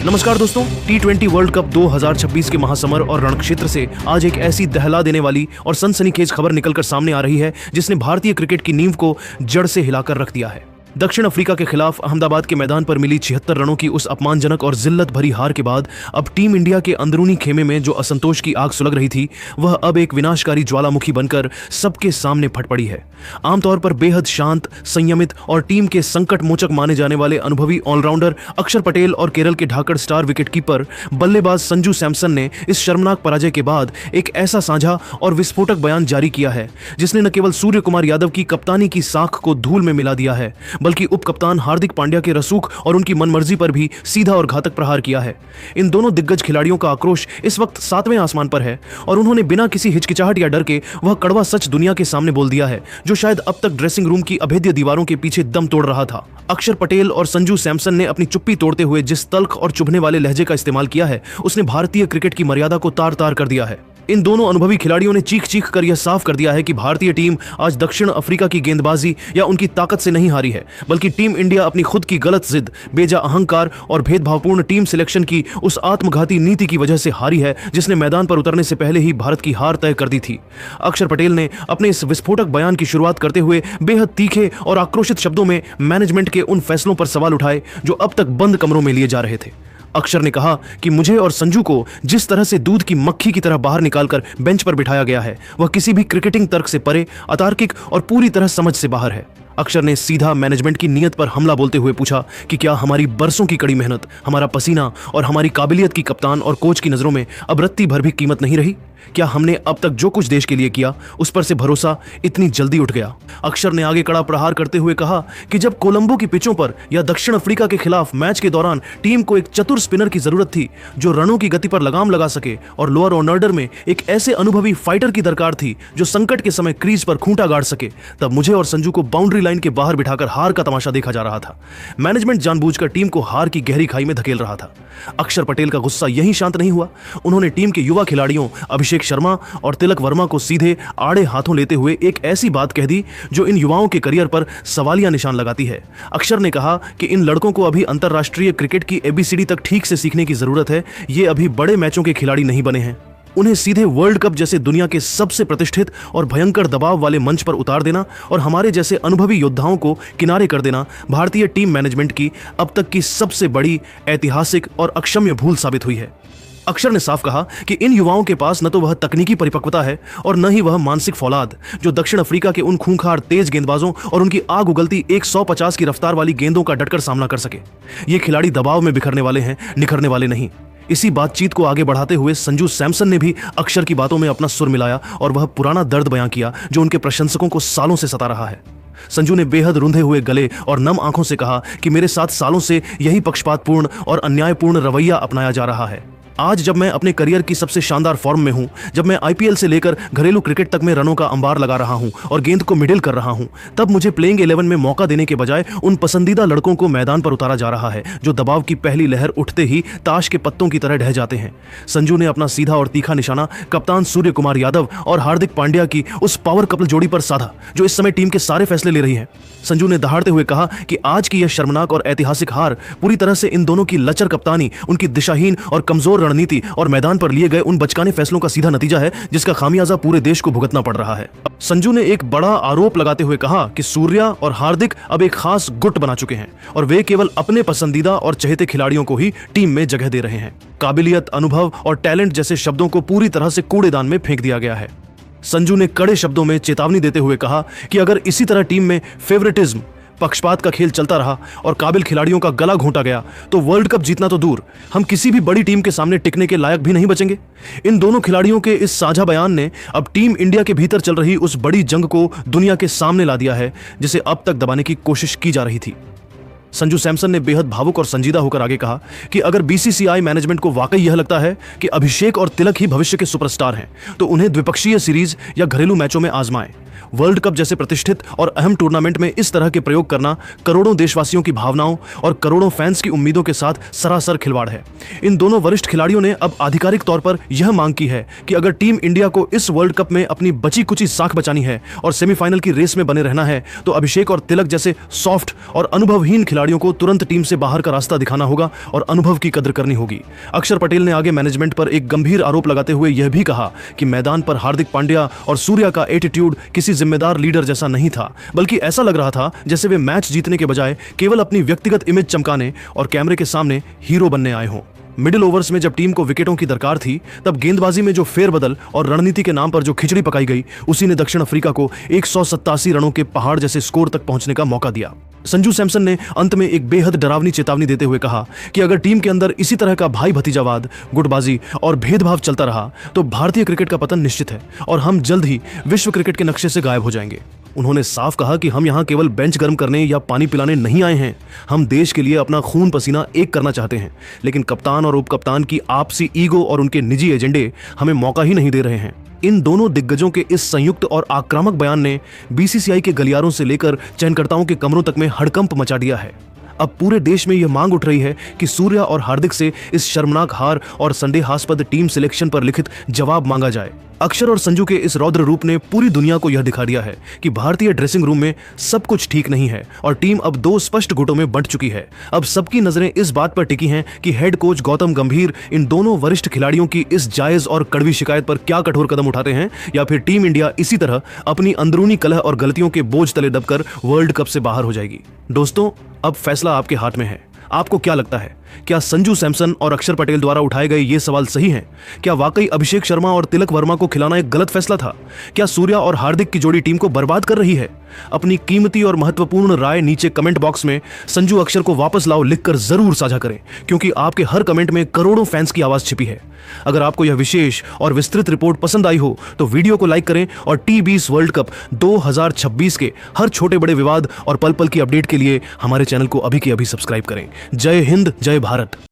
नमस्कार दोस्तों, T20 world cup 2026 के महासमर और रणक्षेत्र से आज एक ऐसी दहला देने वाली और सनसनीखेज खबर निकलकर सामने आ रही है जिसने भारतीय क्रिकेट की नींव को जड़ से हिलाकर रख दिया है। दक्षिण अफ्रीका के खिलाफ अहमदाबाद के मैदान पर मिली 76 रनों की उस अपमानजनक और जिल्लत भरी हार के बाद अब टीम इंडिया के अंदरूनी खेमे में जो असंतोष की आग सुलग रही थी वह अब एक विनाशकारी ज्वालामुखी बनकर सबके सामने फट पड़ी है। आमतौर पर बेहद शांत, संयमित और टीम के संकट मोचक माने जाने वाले अनुभवी ऑलराउंडर अक्षर पटेल और केरल के ढाकड़ स्टार विकेटकीपर बल्लेबाज संजू सैमसन ने इस शर्मनाक पराजय के बाद एक ऐसा साझा और विस्फोटक बयान जारी किया है जिसने न केवल सूर्य कुमार यादव की कप्तानी की साख को धूल में मिला दिया है बल्कि उप कप्तान हार्दिक पांड्या के रसूख और उनकी मनमर्जी पर भी सीधा और घातक प्रहार किया है। इन दोनों दिग्गज खिलाड़ियों का आक्रोश इस वक्त 7वें आसमान पर है और उन्होंने बिना किसी हिचकिचाहट या डर के वह कड़वा सच दुनिया के सामने बोल दिया है जो शायद अब तक ड्रेसिंग रूम की अभेद्य दीवारों के पीछे दम तोड़ रहा था। अक्षर पटेल और संजू सैमसन ने अपनी चुप्पी तोड़ते हुए जिस तल्ख और चुभने वाले लहजे का इस्तेमाल किया है उसने भारतीय क्रिकेट की मर्यादा को तार तार कर दिया है। इन दोनों अनुभवी खिलाड़ियों ने चीख चीख कर यह साफ कर दिया है कि भारतीय टीम आज दक्षिण अफ्रीका की गेंदबाजी या उनकी ताकत से नहीं हारी है बल्कि टीम इंडिया अपनी खुद की गलत जिद, बेजा अहंकार और भेदभावपूर्ण टीम सिलेक्शन की उस आत्मघाती नीति की वजह से हारी है जिसने मैदान पर उतरने से पहले ही भारत की हार तय कर दी थी। अक्षर पटेल ने अपने इस विस्फोटक बयान की शुरुआत करते हुए बेहद तीखे और आक्रोशित शब्दों में मैनेजमेंट के उन फैसलों पर सवाल उठाए जो अब तक बंद कमरों में लिए जा रहे थे। अक्षर ने कहा कि मुझे और संजू को जिस तरह से दूध की मक्खी की तरह बाहर निकालकर बेंच पर बिठाया गया है वह किसी भी क्रिकेटिंग तर्क से परे, अतार्किक और पूरी तरह समझ से बाहर है। अक्षर ने सीधा मैनेजमेंट की नीयत पर हमला बोलते हुए पूछा कि क्या हमारी बरसों की कड़ी मेहनत, हमारा पसीना और हमारी काबिलियत की कप्तान और कोच की नजरों में अब रत्ती भर भी कीमत नहीं रही? क्या हमने अब तक जो कुछ देश के लिए किया उस पर से भरोसा इतनी जल्दी उठ गया? अक्षर ने आगे कड़ा प्रहार करते हुए कहा कि जब कोलंबो की पिचों पर या दक्षिण अफ्रीका के खिलाफ मैच के दौरान टीम को एक चतुर स्पिनर की जरूरत थी जो रनों की गति पर लगाम लगा सके और लोअर ऑर्डर में एक ऐसे अनुभवी फाइटर की दरकार थी जो संकट के समय क्रीज पर खूंटा गाड़ सके, तब मुझे और संजू को बाउंड्री लाइन के बाहर बिठाकर हार का तमाशा देखा जा रहा था। मैनेजमेंट जानबूझकर टीम को हार की गहरी खाई में धकेल रहा था। अक्षर पटेल का गुस्सा यहीं शांत नहीं हुआ। उन्होंने टीम के युवा खिलाड़ियों अभिषेक शर्मा और तिलक वर्मा को सीधे आड़े हाथों लेते हुए एक ऐसी बात कह दी जो इन युवाओं के करियर पर सवालिया निशान लगाती है। अक्षर ने कहा कि इन लड़कों को अभी अंतरराष्ट्रीय क्रिकेट की ABCD तक ठीक से सीखने की जरूरत है। ये अभी बड़े मैचों के खिलाड़ी नहीं बने हैं। उन्हें सीधे वर्ल्ड कप जैसे दुनिया के सबसे प्रतिष्ठित और भयंकर दबाव वाले मंच पर उतार देना और हमारे जैसे अनुभवी योद्धाओं को किनारे कर देना भारतीय टीम मैनेजमेंट की अब तक की सबसे बड़ी, ऐतिहासिक और अक्षम्य भूल साबित हुई है। अक्षर ने साफ कहा कि इन युवाओं के पास न तो वह तकनीकी परिपक्वता है और न ही वह मानसिक फौलाद जो दक्षिण अफ्रीका के उन खूंखार तेज गेंदबाजों और उनकी आग उगलती 150 की रफ्तार वाली गेंदों का डटकर सामना कर सके। ये खिलाड़ी दबाव में बिखरने वाले हैं, निखरने वाले नहीं। इसी बातचीत को आगे बढ़ाते हुए संजू सैमसन ने भी अक्षर की बातों में अपना सुर मिलाया और वह पुराना दर्द बयां किया जो उनके प्रशंसकों को सालों से सता रहा है। संजू ने बेहद रुंधे हुए गले और नम आंखों से कहा कि मेरे साथ सालों से यही पक्षपातपूर्ण और अन्यायपूर्ण रवैया अपनाया जा रहा है। आज जब मैं अपने करियर की सबसे शानदार फॉर्म में हूं, जब मैं IPL से लेकर घरेलू क्रिकेट तक में रनों का अंबार लगा रहा हूं और गेंद को मिडिल कर रहा हूं, तब मुझे प्लेइंग 11 में मौका देने के बजाय उन पसंदीदा लड़कों को मैदान पर उतारा जा रहा है जो दबाव की पहली लहर उठते ही ताश के पत्तों की तरह ढह जाते हैं। संजू ने अपना सीधा और तीखा निशाना कप्तान सूर्य कुमार यादव और हार्दिक पांड्या की उस पावर कपल जोड़ी पर साधा जो इस समय टीम के सारे फैसले ले रही है। संजू ने दहाड़ते हुए कहा कि आज की यह शर्मनाक और ऐतिहासिक हार पूरी तरह से इन दोनों की लचर कप्तानी, उनकी दिशाहीन और कमजोर रणनीति और मैदान पर लिए गए उन बचकाने फैसलों का सीधा नतीजा है जिसका खामियाजा पूरे देश को भुगतना पड़ रहा है। संजू ने एक बड़ा आरोप लगाते हुए कहा कि सूर्या और हार्दिक अब एक खास गुट बना चुके हैं और वे केवल अपने पसंदीदा और चहेते खिलाड़ियों को ही टीम में जगह दे रहे हैं। काबिलियत, अनुभव और टैलेंट जैसे शब्दों को पूरी तरह से कूड़ेदान में फेंक दिया गया है। संजू ने कड़े शब्दों में चेतावनी देते हुए कहा कि अगर इसी तरह टीम में फेवरेटिज्म, पक्षपात का खेल चलता रहा और काबिल खिलाड़ियों का गला घोंटा गया तो वर्ल्ड कप जीतना तो दूर, हम किसी भी बड़ी टीम के सामने टिकने के लायक भी नहीं बचेंगे। इन दोनों खिलाड़ियों के इस साझा बयान ने अब टीम इंडिया के भीतर चल रही उस बड़ी जंग को दुनिया के सामने ला दिया है जिसे अब तक दबाने की कोशिश की जा रही थी। संजू सैमसन ने बेहद भावुक और संजीदा होकर आगे कहा कि अगर BCCI मैनेजमेंट को वाकई यह लगता है कि अभिषेक और तिलक ही भविष्य के सुपरस्टार हैं तो उन्हें द्विपक्षीय सीरीज या घरेलू मैचों में आजमाएं। वर्ल्ड कप जैसे प्रतिष्ठित और अहम टूर्नामेंट में इस तरह के प्रयोग करना करोड़ों देशवासियों की भावनाओं और करोड़ों फैंस की उम्मीदों के साथ सरासर खिलवाड़ है। इन दोनों वरिष्ठ खिलाड़ियों ने अब आधिकारिक तौर पर यह मांग की है कि अगर टीम इंडिया को इस वर्ल्ड कप में अपनी बची कुची साख बचानी है और सेमीफाइनल की रेस में बने रहना है तो अभिषेक और तिलक जैसे सॉफ्ट और अनुभवहीन खिलाड़ियों को तुरंत टीम से बाहर का रास्ता दिखाना होगा और अनुभव की कदर करनी होगी। अक्षर पटेल ने आगे मैनेजमेंट पर एक गंभीर आरोप लगाते हुए यह भी कहा कि मैदान पर हार्दिक पांड्या और सूर्या का एटीट्यूड किसी जिम्मेदार लीडर जैसा नहीं था, बल्कि ऐसा लग रहा था जैसे वे मैच जीतने के बजाय केवल अपनी व्यक्तिगत इमेज चमकाने और कैमरे के सामने हीरो बनने आए हों। मिडिल ओवर्स में जब टीम को विकेटों की दरकार थी तब गेंदबाजी में जो फेरबदल और रणनीति के नाम पर जो खिचड़ी पकाई गई उसी ने दक्षिण अफ्रीका को 187 रनों के पहाड़ जैसे स्कोर तक पहुंचने का मौका दिया। संजू सैमसन ने अंत में एक बेहद डरावनी चेतावनी देते हुए कहा कि अगर टीम के अंदर इसी तरह का भाई भतीजावाद, गुटबाजी और भेदभाव चलता रहा तो भारतीय क्रिकेट का पतन निश्चित है और हम जल्द ही विश्व क्रिकेट के नक्शे से गायब हो जाएंगे। उन्होंने साफ कहा कि हम यहाँ केवल बेंच गर्म करने या पानी पिलाने नहीं आए हैं, हम देश के लिए अपना खून पसीना एक करना चाहते हैं, लेकिन कप्तान और उप कप्तान की आपसी ईगो और उनके निजी एजेंडे हमें मौका ही नहीं दे रहे हैं। इन दोनों दिग्गजों के इस संयुक्त और आक्रामक बयान ने बीसीसीआई के गलियारों से लेकर चयनकर्ताओं के कमरों तक में हड़कंप मचा दिया है। अब पूरे देश में यह मांग उठ रही है कि सूर्या और हार्दिक से इस शर्मनाक हार और संदेहास्पद टीम सिलेक्शन पर लिखित जवाब मांगा जाए। अक्षर और संजू के इस रौद्र रूप ने पूरी दुनिया को यह दिखा दिया है कि भारतीय ड्रेसिंग रूम में सब कुछ ठीक नहीं है और टीम अब दो स्पष्ट गुटों में बंट चुकी है। अब सबकी नजरें इस बात पर टिकी हैं कि हेड कोच गौतम गंभीर इन दोनों वरिष्ठ खिलाड़ियों की इस जायज और कड़वी शिकायत पर क्या कठोर कदम उठाते हैं या फिर टीम इंडिया इसी तरह अपनी अंदरूनी कलह और गलतियों के बोझ तले दबकर वर्ल्ड कप से बाहर हो जाएगी। दोस्तों, अब फैसला आपके हाथ में है। आपको क्या लगता है, क्या संजू सैमसन और अक्षर पटेल द्वारा उठाए गए ये सवाल सही हैं? क्या वाकई अभिषेक शर्मा और तिलक वर्मा को खिलाना एक गलत फैसला था? क्या सूर्या और हार्दिक की जोड़ी टीम को बर्बाद कर रही है? अपनी कीमती और महत्वपूर्ण राय नीचे कमेंट बॉक्स में संजू अक्षर को वापस लाओ लिखकर जरूर साझा करें, क्योंकि आपके हर कमेंट में करोड़ों फैंस की आवाज छिपी है। अगर आपको यह विशेष और विस्तृत रिपोर्ट पसंद आई हो तो वीडियो को लाइक करें और T20 वर्ल्ड कप 2026 के हर छोटे बड़े विवाद और पल पल की अपडेट के लिए हमारे चैनल को अभी के अभी सब्सक्राइब करें। जय हिंद, जय भारत।